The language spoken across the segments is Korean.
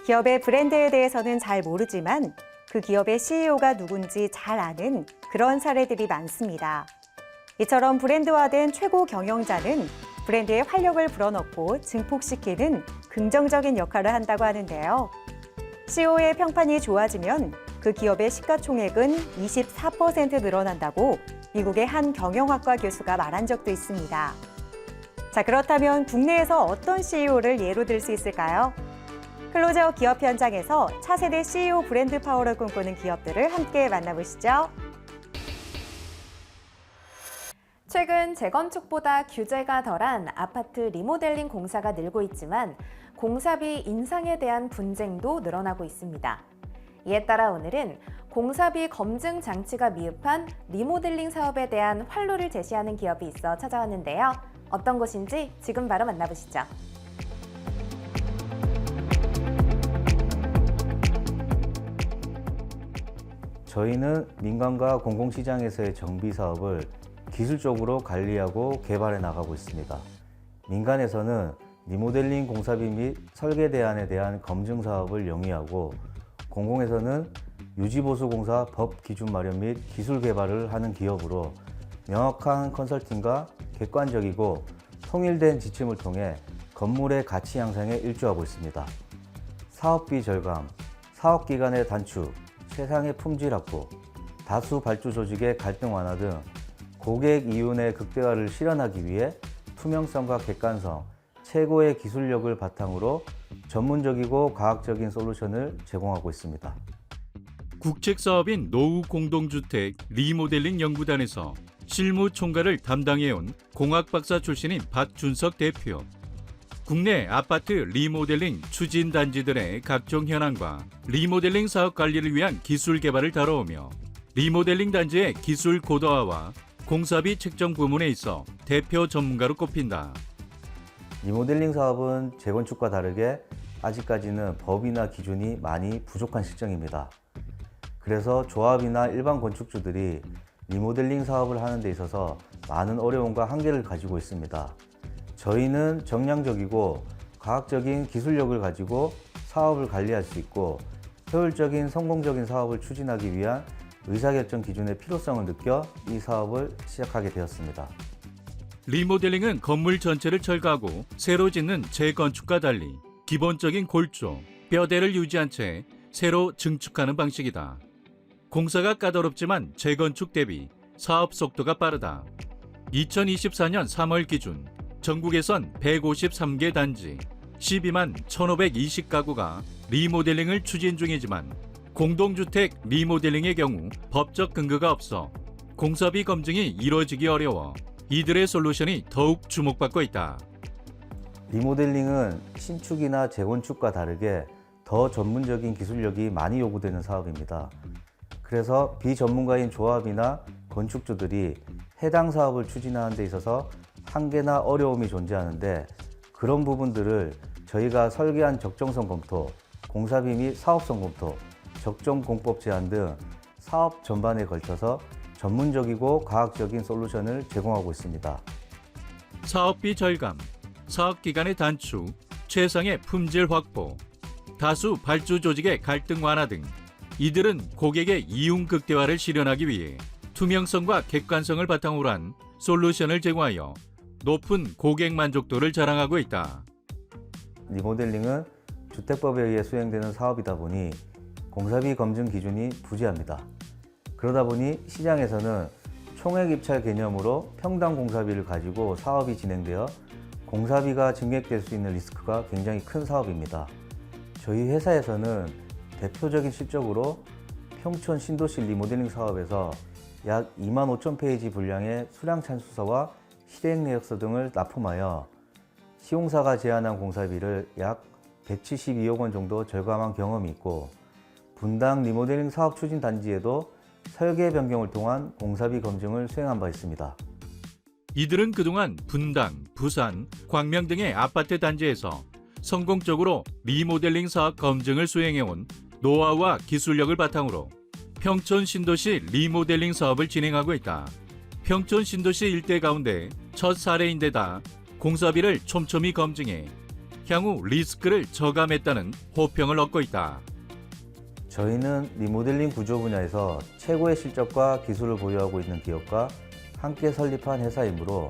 기업의 브랜드에 대해서는 잘 모르지만 그 기업의 CEO가 누군지 잘 아는 그런 사례들이 많습니다. 이처럼 브랜드화된 최고 경영자는 브랜드의 활력을 불어넣고 증폭시키는 긍정적인 역할을 한다고 하는데요. CEO의 평판이 좋아지면 그 기업의 시가총액은 24% 늘어난다고 미국의 한 경영학과 교수가 말한 적도 있습니다. 자, 그렇다면 국내에서 어떤 CEO를 예로 들 수 있을까요? 클로즈업 기업 현장에서 차세대 CEO 브랜드 파워를 꿈꾸는 기업들을 함께 만나보시죠. 최근 재건축보다 규제가 덜한 아파트 리모델링 공사가 늘고 있지만 공사비 인상에 대한 분쟁도 늘어나고 있습니다. 이에 따라 오늘은 공사비 검증 장치가 미흡한 리모델링 사업에 대한 활로를 제시하는 기업이 있어 찾아왔는데요. 어떤 곳인지 지금 바로 만나보시죠. 저희는 민간과 공공시장에서의 정비 사업을 기술적으로 관리하고 개발해 나가고 있습니다. 민간에서는 리모델링 공사비 및 설계 대안에 대한 검증 사업을 영위하고 공공에서는 유지보수공사 법 기준 마련 및 기술 개발을 하는 기업으로 명확한 컨설팅과 객관적이고 통일된 지침을 통해 건물의 가치 향상에 일조하고 있습니다. 사업비 절감, 사업기간의 단축, 세상의 품질 확보, 다수 발주 조직의 갈등 완화 등 고객 이윤의 극대화를 실현하기 위해 투명성과 객관성, 최고의 기술력을 바탕으로 전문적이고 과학적인 솔루션을 제공하고 있습니다. 국책사업인 노후공동주택 리모델링 연구단에서 실무 총괄을 담당해온 공학박사 출신인 박준석 대표. 국내 아파트 리모델링 추진 단지들의 각종 현황과 리모델링 사업 관리를 위한 기술 개발을 다뤄오며 리모델링 단지의 기술 고도화와 공사비 책정 부문에 있어 대표 전문가로 꼽힌다. 리모델링 사업은 재건축과 다르게 아직까지는 법이나 기준이 많이 부족한 실정입니다. 그래서 조합이나 일반 건축주들이 리모델링 사업을 하는 데 있어서 많은 어려움과 한계를 가지고 있습니다. 저희는 정량적이고 과학적인 기술력을 가지고 사업을 관리할 수 있고 효율적인 성공적인 사업을 추진하기 위한 의사결정 기준의 필요성을 느껴 이 사업을 시작하게 되었습니다. 리모델링은 건물 전체를 철거하고 새로 짓는 재건축과 달리 기본적인 골조, 뼈대를 유지한 채 새로 증축하는 방식이다. 공사가 까다롭지만 재건축 대비 사업 속도가 빠르다. 2024년 3월 기준 전국에선 153개 단지, 12만 1,520가구가 리모델링을 추진 중이지만 공동주택 리모델링의 경우 법적 근거가 없어 공사비 검증이 이루어지기 어려워 이들의 솔루션이 더욱 주목받고 있다. 리모델링은 신축이나 재건축과 다르게 더 전문적인 기술력이 많이 요구되는 사업입니다. 그래서 비전문가인 조합이나 건축주들이 해당 사업을 추진하는 데 있어서 한계나 어려움이 존재하는데 그런 부분들을 저희가 설계한 적정성 검토, 공사비 및 사업성 검토, 적정공법 제안 등 사업 전반에 걸쳐서 전문적이고 과학적인 솔루션을 제공하고 있습니다. 사업비 절감, 사업기간의 단축, 최상의 품질 확보, 다수 발주 조직의 갈등 완화 등 이들은 고객의 이윤 극대화를 실현하기 위해 투명성과 객관성을 바탕으로 한 솔루션을 제공하여 높은 고객 만족도를 자랑하고 있다. 리모델링은 주택법에 의해 수행되는 사업이다 보니 공사비 검증 기준이 부재합니다. 그러다 보니 시장에서는 총액 입찰 개념으로 평당 공사비를 가지고 사업이 진행되어 공사비가 증액될 수 있는 리스크가 굉장히 큰 사업입니다. 저희 회사에서는 대표적인 실적으로 평촌 신도시 리모델링 사업에서 약 25,000페이지 분량의 수량 찬수서와 실행 내역서 등을 납품하여 시공사가 제안한 공사비를 약 172억 원 정도 절감한 경험이 있고 분당 리모델링 사업 추진 단지에도 설계 변경을 통한 공사비 검증을 수행한 바 있습니다. 이들은 그동안 분당, 부산, 광명 등의 아파트 단지에서 성공적으로 리모델링 사업 검증을 수행해온 노하우와 기술력을 바탕으로 평촌 신도시 리모델링 사업을 진행하고 있다. 평촌 신도시 일대 가운데 첫 사례인데다 공사비를 촘촘히 검증해 향후 리스크를 저감했다는 호평을 얻고 있다. 저희는 리모델링 구조 분야에서 최고의 실적과 기술을 보유하고 있는 기업과 함께 설립한 회사이므로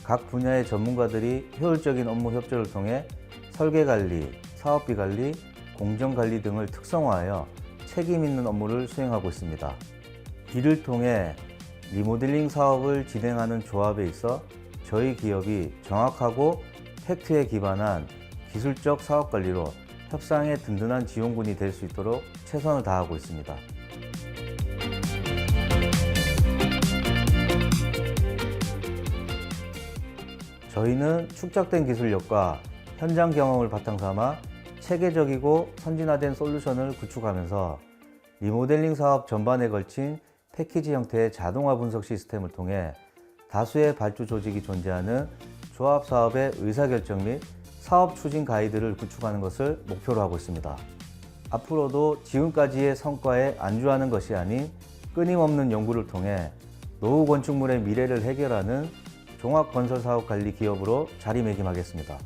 각 분야의 전문가들이 효율적인 업무 협조를 통해 설계 관리, 사업비 관리, 공정 관리 등을 특성화하여 책임 있는 업무를 수행하고 있습니다. 이를 통해 리모델링 사업을 진행하는 조합에 있어 저희 기업이 정확하고 팩트에 기반한 기술적 사업 관리로 협상의 든든한 지원군이 될 수 있도록 최선을 다하고 있습니다. 저희는 축적된 기술력과 현장 경험을 바탕삼아 체계적이고 선진화된 솔루션을 구축하면서 리모델링 사업 전반에 걸친 패키지 형태의 자동화 분석 시스템을 통해 다수의 발주 조직이 존재하는 조합 사업의 의사결정 및 사업 추진 가이드를 구축하는 것을 목표로 하고 있습니다. 앞으로도 지금까지의 성과에 안주하는 것이 아닌 끊임없는 연구를 통해 노후 건축물의 미래를 해결하는 종합건설사업관리 기업으로 자리매김하겠습니다.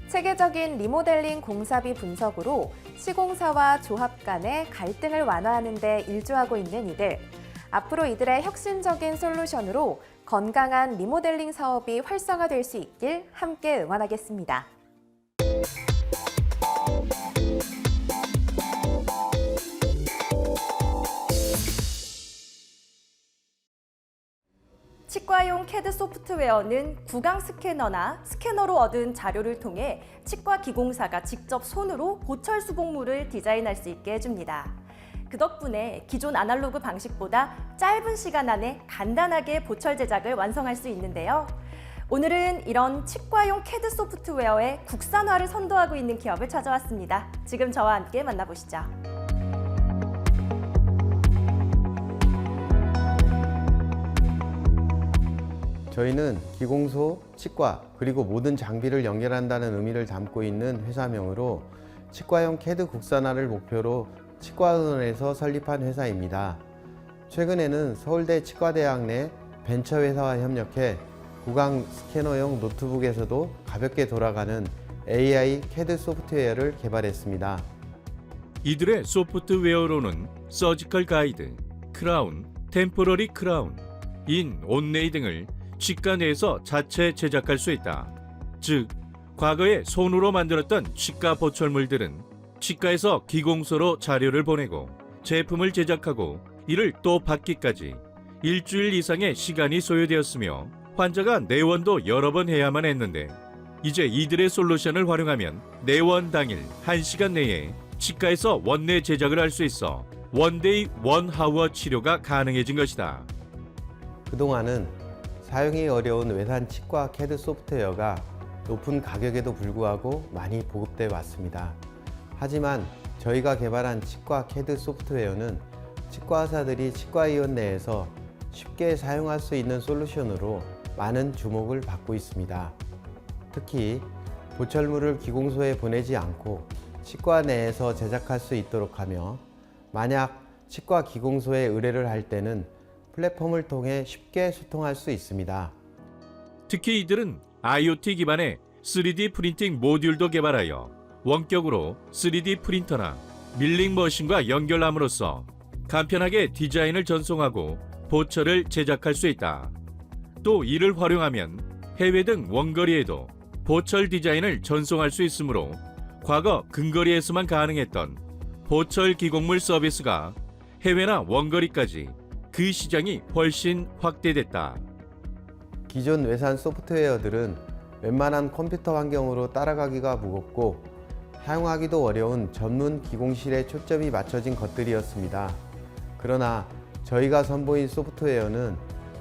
체계적인 리모델링 공사비 분석으로 시공사와 조합 간의 갈등을 완화하는 데 일조하고 있는 이들. 앞으로 이들의 혁신적인 솔루션으로 건강한 리모델링 사업이 활성화될 수 있길 함께 응원하겠습니다. 치과용 CAD 소프트웨어는 구강 스캐너나 스캐너로 얻은 자료를 통해 치과 기공사가 직접 손으로 보철 수공물을 디자인할 수 있게 해줍니다. 그 덕분에 기존 아날로그 방식보다 짧은 시간 안에 간단하게 보철 제작을 완성할 수 있는데요. 오늘은 이런 치과용 CAD 소프트웨어의 국산화를 선도하고 있는 기업을 찾아왔습니다. 지금 저와 함께 만나보시죠. 저희는 기공소, 치과, 그리고 모든 장비를 연결한다는 의미를 담고 있는 회사명으로 치과용 CAD 국산화를 목표로 치과의원에서 설립한 회사입니다. 최근에는 서울대 치과대학 내 벤처회사와 협력해 구강 스캐너용 노트북에서도 가볍게 돌아가는 AI CAD 소프트웨어를 개발했습니다. 이들의 소프트웨어로는 서지컬 가이드, 크라운, 템포러리 크라운, 인, 온네이 등을 치과 내에서 자체 제작할 수 있다. 즉, 과거에 손으로 만들었던 치과 보철물들은 치과에서 기공소로 자료를 보내고 제품을 제작하고 이를 또 받기까지 일주일 이상의 시간이 소요되었으며 환자가 내원도 여러 번 해야만 했는데 이제 이들의 솔루션을 활용하면 내원 당일 1시간 내에 치과에서 원내 제작을 할 수 있어 원데이 원하워 치료가 가능해진 것이다. 그동안은 사용이 어려운 외산 치과 CAD 소프트웨어가 높은 가격에도 불구하고 많이 보급돼 왔습니다. 하지만 저희가 개발한 치과 CAD 소프트웨어는 치과 의사들이 치과의원 내에서 쉽게 사용할 수 있는 솔루션으로 많은 주목을 받고 있습니다. 특히 보철물을 기공소에 보내지 않고 치과 내에서 제작할 수 있도록 하며 만약 치과 기공소에 의뢰를 할 때는 플랫폼을 통해 쉽게 소통할 수 있습니다. 특히 이들은 IoT 기반의 3D 프린팅 모듈도 개발하여 원격으로 3D 프린터나 밀링 머신과 연결함으로써 간편하게 디자인을 전송하고 보철을 제작할 수 있다. 또 이를 활용하면 해외 등 원거리에도 보철 디자인을 전송할 수 있으므로 과거 근거리에서만 가능했던 보철 기공물 서비스가 해외나 원거리까지 그 시장이 훨씬 확대됐다. 기존 외산 소프트웨어들은 웬만한 컴퓨터 환경으로 따라가기가 무겁고 사용하기도 어려운 전문 기공실에 초점이 맞춰진 것들이었습니다. 그러나 저희가 선보인 소프트웨어는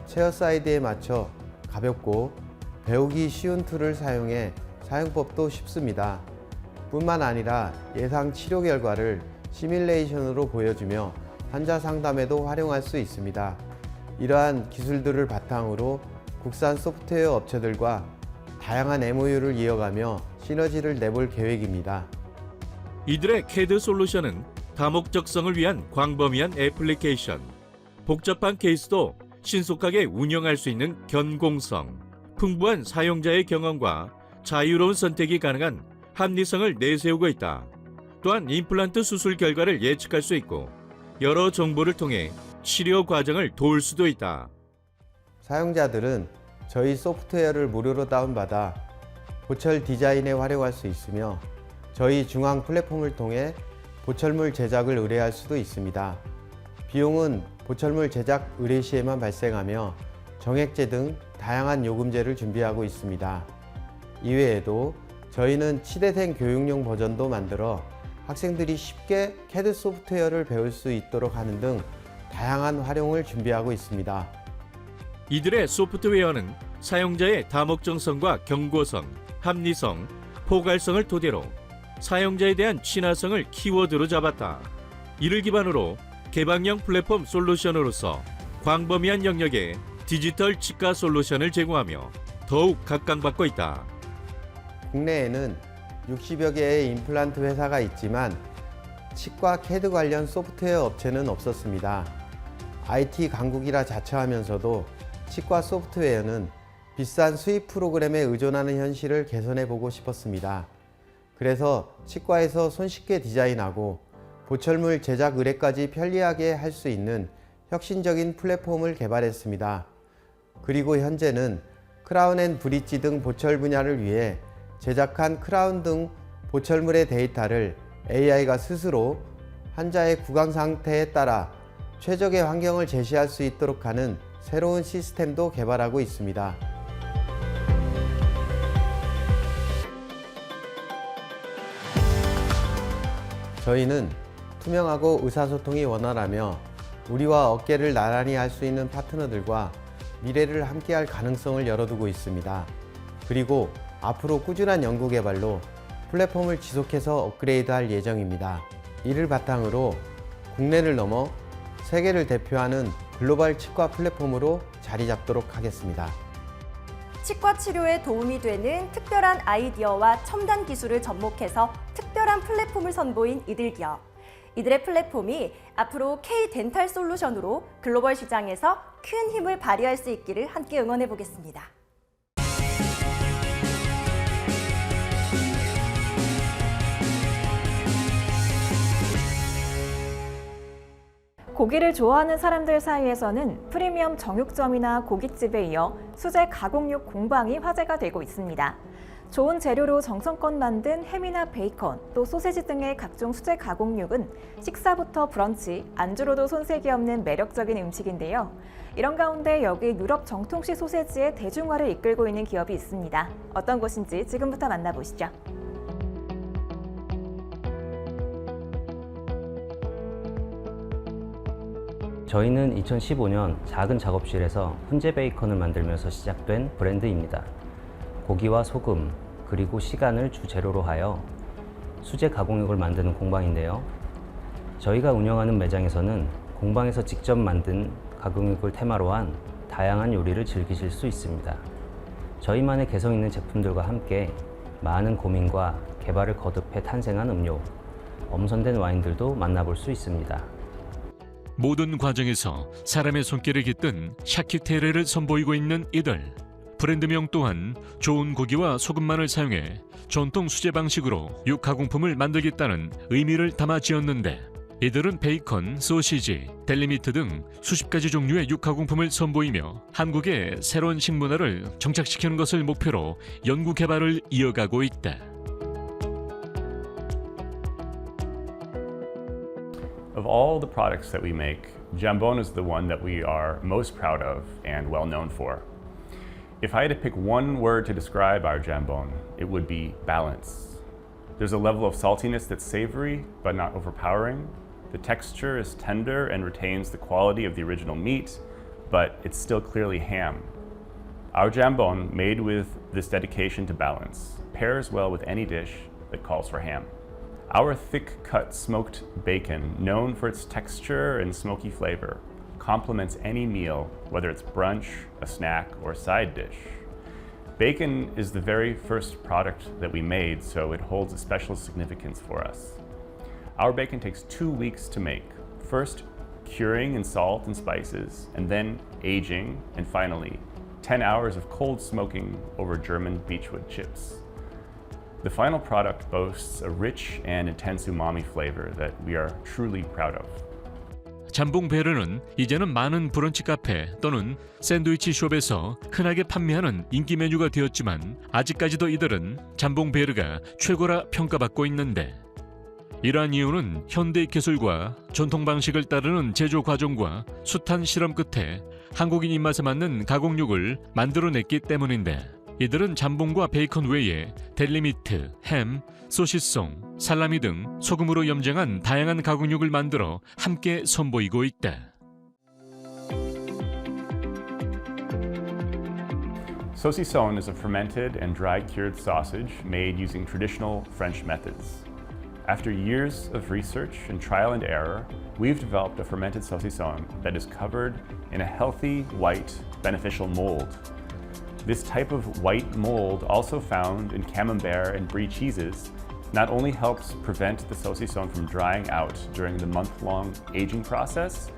체어 사이드에 맞춰 가볍고 배우기 쉬운 툴을 사용해 사용법도 쉽습니다. 뿐만 아니라 예상 치료 결과를 시뮬레이션으로 보여주며 환자 상담에도 활용할 수 있습니다. 이러한 기술들을 바탕으로 국산 소프트웨어 업체들과 다양한 MOU를 이어가며 시너지를 내볼 계획입니다. 이들의 CAD 솔루션은 다목적성을 위한 광범위한 애플리케이션, 복잡한 케이스도 신속하게 운영할 수 있는 견공성, 풍부한 사용자의 경험과 자유로운 선택이 가능한 합리성을 내세우고 있다. 또한 임플란트 수술 결과를 예측할 수 있고 여러 정보를 통해 치료 과정을 도울 수도 있다. 사용자들은 저희 소프트웨어를 무료로 다운받아 보철 디자인에 활용할 수 있으며 저희 중앙 플랫폼을 통해 보철물 제작을 의뢰할 수도 있습니다. 비용은 보철물 제작 의뢰 시에만 발생하며 정액제 등 다양한 요금제를 준비하고 있습니다. 이외에도 저희는 치대생 교육용 버전도 만들어 학생들이 쉽게 CAD 소프트웨어를 배울 수 있도록 하는 등 다양한 활용을 준비하고 있습니다. 이들의 소프트웨어는 사용자의 다목적성과 경고성, 합리성, 포괄성을 토대로 사용자에 대한 친화성을 키워드로 잡았다. 이를 기반으로 개방형 플랫폼 솔루션으로서 광범위한 영역의 디지털 치과 솔루션을 제공하며 더욱 각광받고 있다. 국내에는 60여 개의 임플란트 회사가 있지만 치과 CAD 관련 소프트웨어 업체는 없었습니다. IT 강국이라 자처하면서도 치과 소프트웨어는 비싼 수입 프로그램에 의존하는 현실을 개선해 보고 싶었습니다. 그래서 치과에서 손쉽게 디자인하고 보철물 제작 의뢰까지 편리하게 할 수 있는 혁신적인 플랫폼을 개발했습니다. 그리고 현재는 크라운 앤 브릿지 등 보철 분야를 위해 제작한 크라운 등 보철물의 데이터를 AI가 스스로 환자의 구강 상태에 따라 최적의 환경을 제시할 수 있도록 하는 새로운 시스템도 개발하고 있습니다. 저희는 투명하고 의사소통이 원활하며 우리와 어깨를 나란히 할 수 있는 파트너들과 미래를 함께할 가능성을 열어두고 있습니다. 그리고 앞으로 꾸준한 연구 개발로 플랫폼을 지속해서 업그레이드할 예정입니다. 이를 바탕으로 국내를 넘어 세계를 대표하는 글로벌 치과 플랫폼으로 자리 잡도록 하겠습니다. 치과 치료에 도움이 되는 특별한 아이디어와 첨단 기술을 접목해서 특별한 플랫폼을 선보인 이들 기업. 이들의 플랫폼이 앞으로 K-덴탈 솔루션으로 글로벌 시장에서 큰 힘을 발휘할 수 있기를 함께 응원해 보겠습니다. 고기를 좋아하는 사람들 사이에서는 프리미엄 정육점이나 고깃집에 이어 수제 가공육 공방이 화제가 되고 있습니다. 좋은 재료로 정성껏 만든 햄이나 베이컨, 또 소세지 등의 각종 수제 가공육은 식사부터 브런치, 안주로도 손색이 없는 매력적인 음식인데요. 이런 가운데 여기 유럽 정통식 소세지의 대중화를 이끌고 있는 기업이 있습니다. 어떤 곳인지 지금부터 만나보시죠. 저희는 2015년 작은 작업실에서 훈제 베이컨을 만들면서 시작된 브랜드입니다. 고기와 소금, 그리고 시간을 주재료로 하여 수제 가공육을 만드는 공방인데요. 저희가 운영하는 매장에서는 공방에서 직접 만든 가공육을 테마로 한 다양한 요리를 즐기실 수 있습니다. 저희만의 개성 있는 제품들과 함께 많은 고민과 개발을 거듭해 탄생한 음료, 엄선된 와인들도 만나볼 수 있습니다. 모든 과정에서 사람의 손길을 깃든 샤키테레를 선보이고 있는 이들. 브랜드명 또한 좋은 고기와 소금만을 사용해 전통 수제 방식으로 육 가공품을 만들겠다는 의미를 담아 지었는데, 이들은 베이컨, 소시지, 델리미트 등 수십 가지 종류의 육 가공품을 선보이며 한국의 새로운 식문화를 정착시키는 것을 목표로 연구 개발을 이어가고 있다. Of all the products that we make, Jambon is the one that we are most proud of and well known for. If I had to pick one word to describe our Jambon, it would be balance. There's a level of saltiness that's savory but not overpowering. The texture is tender and retains the quality of the original meat, but it's still clearly ham. Our Jambon, made with this dedication to balance, pairs well with any dish that calls for ham. Our thick-cut smoked bacon, known for its texture and smoky flavor, complements any meal, whether it's brunch, a snack, or a side dish. Bacon is the very first product that we made, so it holds a special significance for us. Our bacon takes 2 weeks to make, first curing in salt and spices, and then aging, and finally 10 hours of cold smoking over German beechwood chips. The final product boasts a rich and intense umami flavor that we are truly proud of. 잠봉 베르는 이제는 많은 브런치 카페 또는 샌드위치 숍에서 흔하게 판매하는 인기 메뉴가 되었지만 아직까지도 이들은 잠봉 베르가 최고라 평가받고 있는데 이러한 이유는 현대 기술과 전통 방식을 따르는 제조 과정과 숱한 실험 끝에 한국인 입맛에 맞는 가공육을 만들어냈기 때문인데 이들은 잠봉과 베이컨 외에 델리미트, 햄, 소시송, 살라미 등 소금으로 염장한 다양한 가공육을 만들어 함께 선보이고 있다. Saucisson is a fermented and dry-cured sausage made using traditional French methods. After years of research and trial and error, we've developed a fermented saucisson that is covered in a healthy, white, beneficial mold. This type of white mold, also found in camembert and brie cheeses, not only helps prevent the saucisson from drying out during the month-long aging process,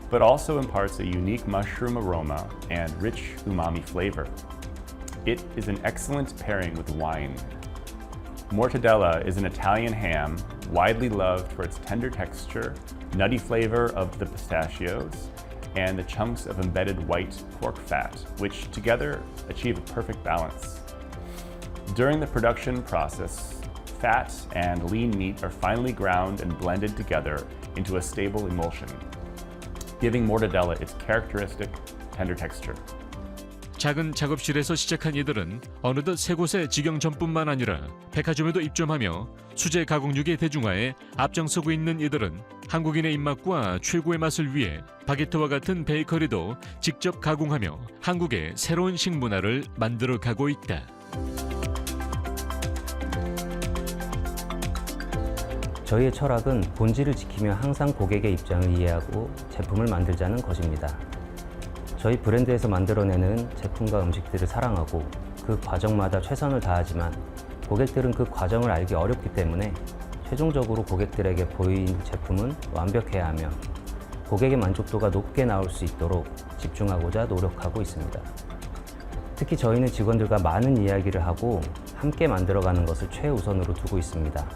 but also imparts a unique mushroom aroma and rich umami flavor. It is an excellent pairing with wine. Mortadella is an Italian ham widely loved for its tender texture, nutty flavor of the pistachios, and the chunks of embedded white pork fat, which together achieve a perfect balance. During the production process, fat and lean meat are finely ground and blended together into a stable emulsion, giving mortadella its characteristic tender texture. 작은 작업실에서 시작한 이들은 어느덧 세 곳의 직영점뿐만 아니라 백화점에도 입점하며 수제 가공육의 대중화에 앞장서고 있는 이들은 한국인의 입맛과 최고의 맛을 위해 바게트와 같은 베이커리도 직접 가공하며 한국의 새로운 식문화를 만들어가고 있다. 저희의 철학은 본질을 지키며 항상 고객의 입장을 이해하고 제품을 만들자는 것입니다. 저희 브랜드에서 만들어내는 제품과 음식들을 사랑하고 그 과정마다 최선을 다하지만 고객들은 그 과정을 알기 어렵기 때문에 최종적으로 고객들에게 보인 제품은 완벽해야 하며 고객의 만족도가 높게 나올 수 있도록 집중하고자 노력하고 있습니다. 특히 저희는 직원들과 많은 이야기를 하고 함께 만들어가는 것을 최우선으로 두고 있습니다.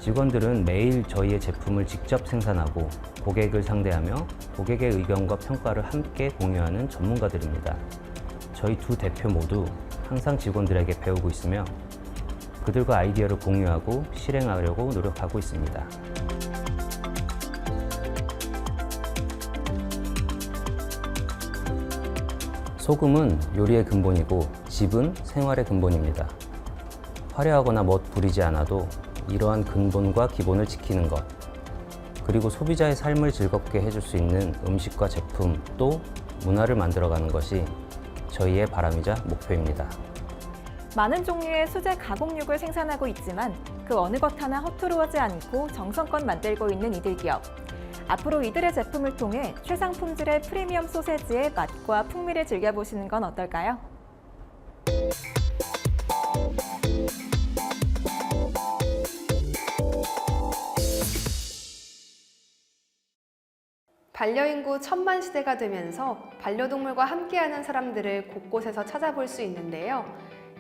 직원들은 매일 저희의 제품을 직접 생산하고 고객을 상대하며 고객의 의견과 평가를 함께 공유하는 전문가들입니다. 저희 두 대표 모두 항상 직원들에게 배우고 있으며 그들과 아이디어를 공유하고 실행하려고 노력하고 있습니다. 소금은 요리의 근본이고 즙은 생활의 근본입니다. 화려하거나 멋부리지 않아도 이러한 근본과 기본을 지키는 것, 그리고 소비자의 삶을 즐겁게 해줄 수 있는 음식과 제품 또 문화를 만들어가는 것이 저희의 바람이자 목표입니다. 많은 종류의 수제 가공육을 생산하고 있지만 그 어느 것 하나 허투루하지 않고 정성껏 만들고 있는 이들 기업. 앞으로 이들의 제품을 통해 최상 품질의 프리미엄 소세지의 맛과 풍미를 즐겨보시는 건 어떨까요? 반려인구 1000만 시대가 되면서 반려동물과 함께하는 사람들을 곳곳에서 찾아볼 수 있는데요.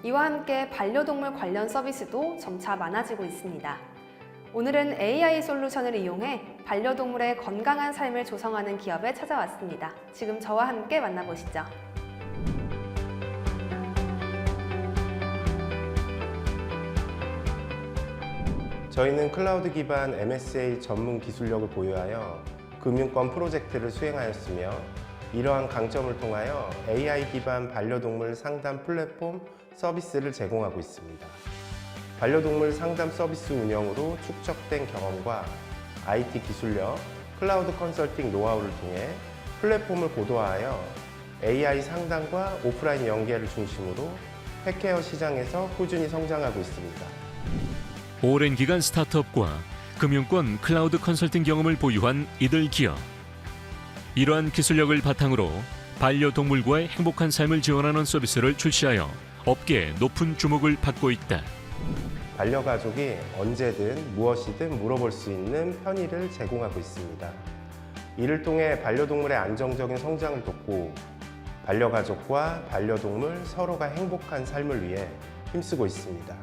이와 함께 반려동물 관련 서비스도 점차 많아지고 있습니다. 오늘은 AI 솔루션을 이용해 반려동물의 건강한 삶을 조성하는 기업에 찾아왔습니다. 지금 저와 함께 만나보시죠. 저희는 클라우드 기반 MSA 전문 기술력을 보유하여 금융권 프로젝트를 수행하였으며 이러한 강점을 통하여 AI 기반 반려동물 상담 플랫폼 서비스를 제공하고 있습니다. 반려동물 상담 서비스 운영으로 축적된 경험과 IT 기술력, 클라우드 컨설팅 노하우를 통해 플랫폼을 고도화하여 AI 상담과 오프라인 연계를 중심으로 펫케어 시장에서 꾸준히 성장하고 있습니다. 오랜 기간 스타트업과 금융권 클라우드 컨설팅 경험을 보유한 이들 기업. 이러한 기술력을 바탕으로 반려동물과의 행복한 삶을 지원하는 서비스를 출시하여 업계에 높은 주목을 받고 있다. 반려가족이 언제든 무엇이든 물어볼 수 있는 편의를 제공하고 있습니다. 이를 통해 반려동물의 안정적인 성장을 돕고 반려가족과 반려동물 서로가 행복한 삶을 위해 힘쓰고 있습니다.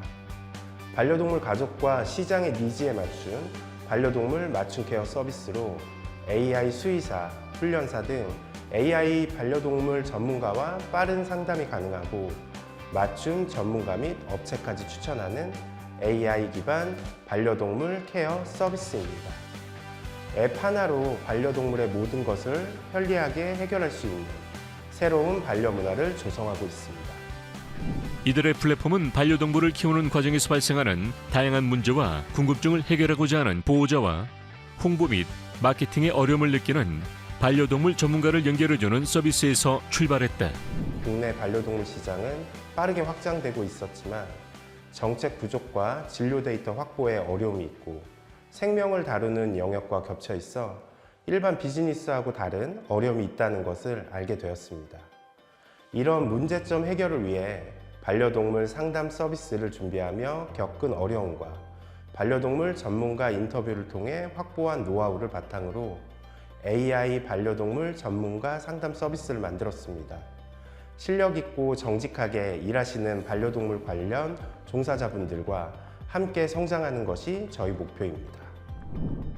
반려동물 가족과 시장의 니즈에 맞춘 반려동물 맞춤 케어 서비스로 AI 수의사, 훈련사 등 AI 반려동물 전문가와 빠른 상담이 가능하고 맞춤 전문가 및 업체까지 추천하는 AI 기반 반려동물 케어 서비스입니다. 앱 하나로 반려동물의 모든 것을 편리하게 해결할 수 있는 새로운 반려 문화를 조성하고 있습니다. 이들의 플랫폼은 반려동물을 키우는 과정에서 발생하는 다양한 문제와 궁금증을 해결하고자 하는 보호자와 홍보 및 마케팅의 어려움을 느끼는 반려동물 전문가를 연결해주는 서비스에서 출발했다. 국내 반려동물 시장은 빠르게 확장되고 있었지만 정책 부족과 진료 데이터 확보에 어려움이 있고 생명을 다루는 영역과 겹쳐 있어 일반 비즈니스하고 다른 어려움이 있다는 것을 알게 되었습니다. 이런 문제점 해결을 위해 반려동물 상담 서비스를 준비하며 겪은 어려움과 반려동물 전문가 인터뷰를 통해 확보한 노하우를 바탕으로 AI 반려동물 전문가 상담 서비스를 만들었습니다. 실력 있고 정직하게 일하시는 반려동물 관련 종사자분들과 함께 성장하는 것이 저희 목표입니다.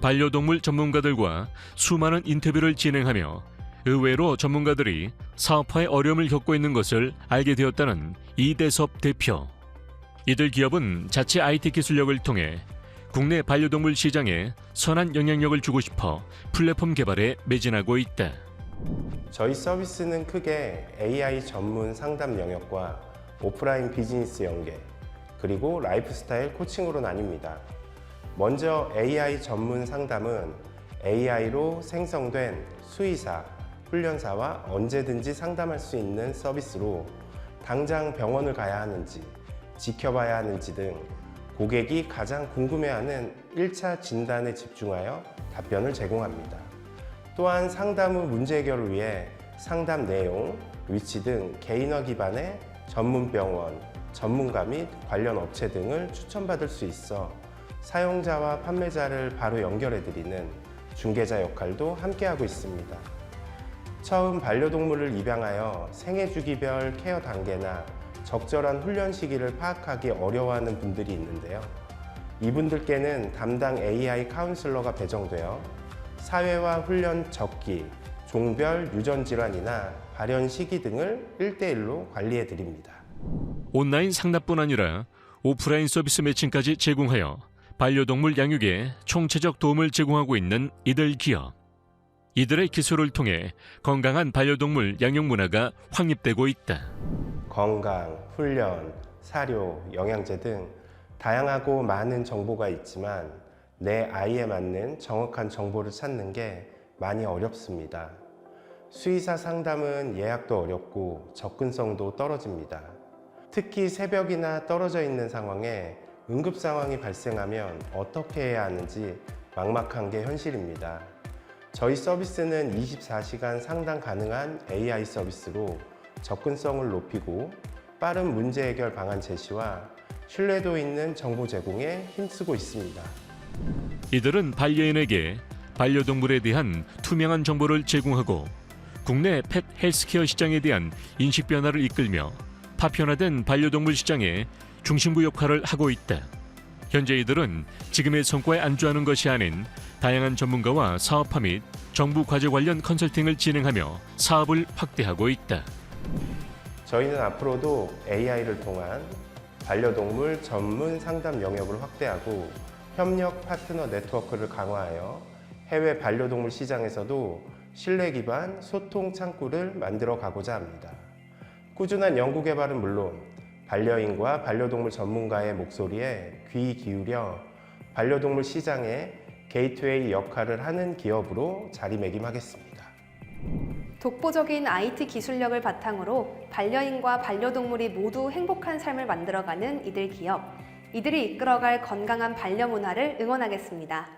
반려동물 전문가들과 수많은 인터뷰를 진행하며 의외로 전문가들이 사업화에 어려움을 겪고 있는 것을 알게 되었다는 이대섭 대표. 이들 기업은 자체 IT 기술력을 통해 국내 반려동물 시장에 선한 영향력을 주고 싶어 플랫폼 개발에 매진하고 있다. 저희 서비스는 크게 AI 전문 상담 영역과 오프라인 비즈니스 연계, 그리고 라이프스타일 코칭으로 나뉩니다. 먼저 AI 전문 상담은 AI로 생성된 수의사, 훈련사와 언제든지 상담할 수 있는 서비스로 당장 병원을 가야 하는지, 지켜봐야 하는지 등 고객이 가장 궁금해하는 1차 진단에 집중하여 답변을 제공합니다. 또한 상담 후 문제 해결을 위해 상담 내용, 위치 등 개인화 기반의 전문 병원, 전문가 및 관련 업체 등을 추천받을 수 있어 사용자와 판매자를 바로 연결해드리는 중개자 역할도 함께하고 있습니다. 처음 반려동물을 입양하여 생애주기별 케어 단계나 적절한 훈련 시기를 파악하기 어려워하는 분들이 있는데요. 이분들께는 담당 AI 카운슬러가 배정되어 사회화 훈련 적기, 종별 유전 질환이나 발현 시기 등을 1대1로 관리해 드립니다. 온라인 상담뿐 아니라 오프라인 서비스 매칭까지 제공하여 반려동물 양육에 총체적 도움을 제공하고 있는 이들 기업. 이들의 기술을 통해 건강한 반려동물 양육 문화가 확립되고 있다. 건강, 훈련, 사료, 영양제 등 다양하고 많은 정보가 있지만 내 아이에 맞는 정확한 정보를 찾는 게 많이 어렵습니다. 수의사 상담은 예약도 어렵고 접근성도 떨어집니다. 특히 새벽이나 떨어져 있는 상황에 응급 상황이 발생하면 어떻게 해야 하는지 막막한 게 현실입니다. 저희 서비스는 24시간 상담 가능한 AI 서비스로 접근성을 높이고 빠른 문제 해결 방안 제시와 신뢰도 있는 정보 제공에 힘쓰고 있습니다. 이들은 반려인에게 반려동물에 대한 투명한 정보를 제공하고 국내 펫 헬스케어 시장에 대한 인식 변화를 이끌며 파편화된 반려동물 시장의 중심부 역할을 하고 있다. 현재 이들은 지금의 성과에 안주하는 것이 아닌 다양한 전문가와 사업화 및 정부 과제 관련 컨설팅을 진행하며 사업을 확대하고 있다. 저희는 앞으로도 AI를 통한 반려동물 전문 상담 영역을 확대하고 협력 파트너 네트워크를 강화하여 해외 반려동물 시장에서도 신뢰 기반 소통 창구를 만들어 가고자 합니다. 꾸준한 연구 개발은 물론 반려인과 반려동물 전문가의 목소리에 귀 기울여 반려동물 시장에 게이트웨이 역할을 하는 기업으로 자리매김하겠습니다. 독보적인 IT 기술력을 바탕으로 반려인과 반려동물이 모두 행복한 삶을 만들어가는 이들 기업, 이들이 이끌어갈 건강한 반려 문화를 응원하겠습니다.